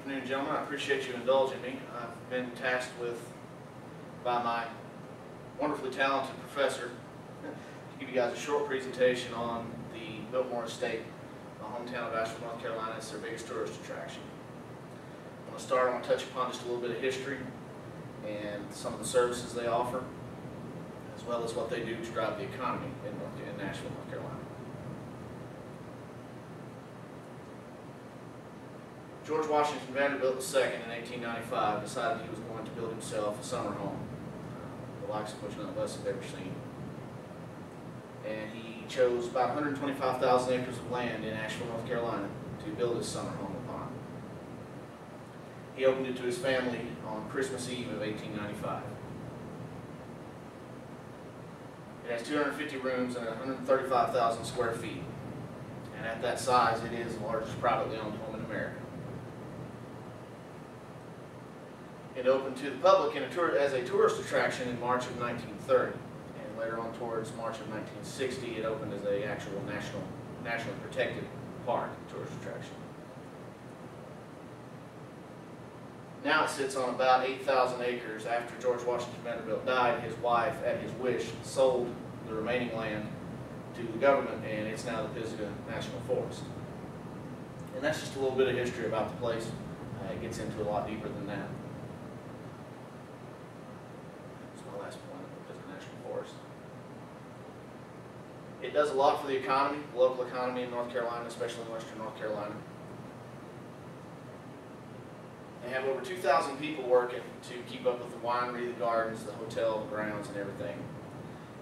Afternoon, gentlemen. I appreciate you indulging me. I've been tasked by my wonderfully talented professor to give you guys a short presentation on the Biltmore Estate, my hometown of Asheville, North Carolina. It's their biggest tourist attraction. I'm going to start. I want to touch upon just a little bit of history and some of the services they offer, as well as what they do to drive the economy in Asheville, North Carolina. George Washington Vanderbilt II in 1895 decided he was going to build himself a summer home, the likes of which none of us have ever seen. And he chose about 125,000 acres of land in Asheville, North Carolina to build his summer home upon. He opened it to his family on Christmas Eve of 1895. It has 250 rooms and 135,000 square feet. And at that size, it is the largest privately owned home in America. It opened to the public as a tourist attraction in March of 1930, and later on towards March of 1960 it opened as an actual nationally protected park tourist attraction. Now it sits on about 8,000 acres. After George Washington Vanderbilt died, his wife, at his wish, sold the remaining land to the government, and it's now the Pisgah National Forest. And that's just a little bit of history about the place. It gets into a lot deeper than that. It does a lot for the economy, the local economy in North Carolina, especially in western North Carolina. They have over 2,000 people working to keep up with the winery, the gardens, the hotel, the grounds, and everything.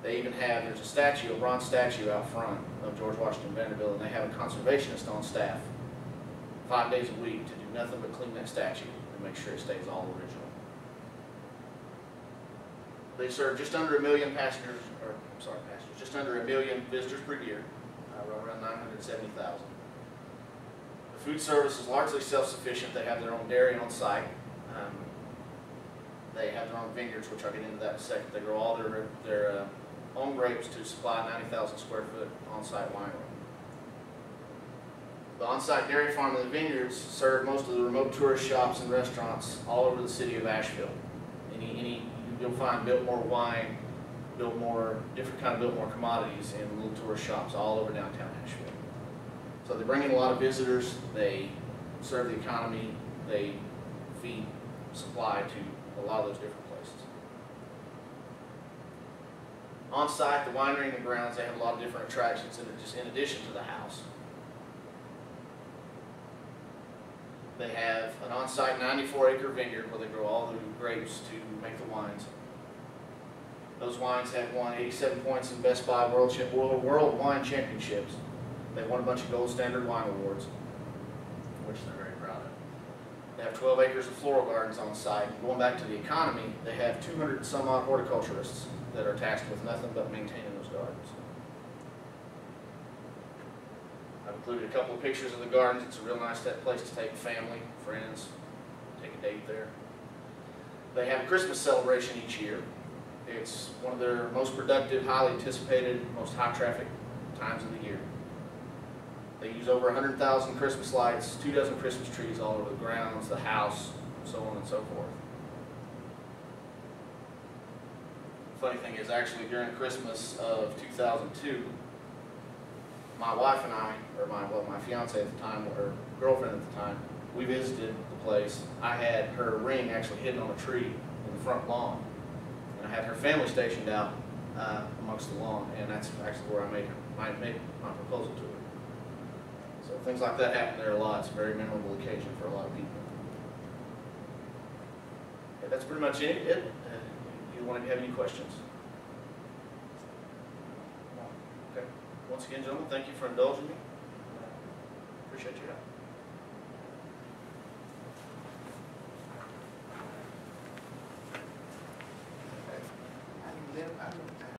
They even have, there's a statue, a bronze statue out front of George Washington Vanderbilt, and they have a conservationist on staff 5 days a week to do nothing but clean that statue and make sure it stays all original. They serve just under 1 million just under 1 million visitors per year, around 970,000. The food service is largely self-sufficient. They have their own dairy on site. They have their own vineyards, which I'll get into that in a second. They grow all their own grapes to supply 90,000 square foot on-site winery. The on-site dairy farm and the vineyards serve most of the remote tourist shops and restaurants all over the city of Asheville. You'll find Biltmore wine, different kind of Biltmore commodities in little tourist shops all over downtown Asheville. So they bring in a lot of visitors, they serve the economy, they feed supply to a lot of those different places. On site, the winery and the grounds, they have a lot of different attractions in addition to the house. They have an on-site 94-acre vineyard where they grow all the grapes to make the wines. Those wines have won 87 points in Best Buy World Wine Championships. They've won a bunch of gold standard wine awards, which they're very proud of. They have 12 acres of floral gardens on site. Going back to the economy, they have 200 and some odd horticulturists that are tasked with nothing but maintaining those gardens. I've included a couple of pictures of the gardens. It's a real nice place to take family, friends, take a date there. They have a Christmas celebration each year. It's one of their most productive, highly anticipated, most high-traffic times of the year. They use over 100,000 Christmas lights, 24 Christmas trees all over the grounds, the house, so on and so forth. The funny thing is, actually, during Christmas of 2002, my wife and I, or my fiance at the time, or girlfriend at the time, we visited the place. I had her ring actually hidden on a tree in the front lawn. And I had her family stationed out amongst the lawn, and that's actually where I made my proposal to her. So things like that happen there a lot. It's a very memorable occasion for a lot of people. Yeah, that's pretty much it. You want to have any questions? Okay. Once again, gentlemen, thank you for indulging me. Appreciate your help.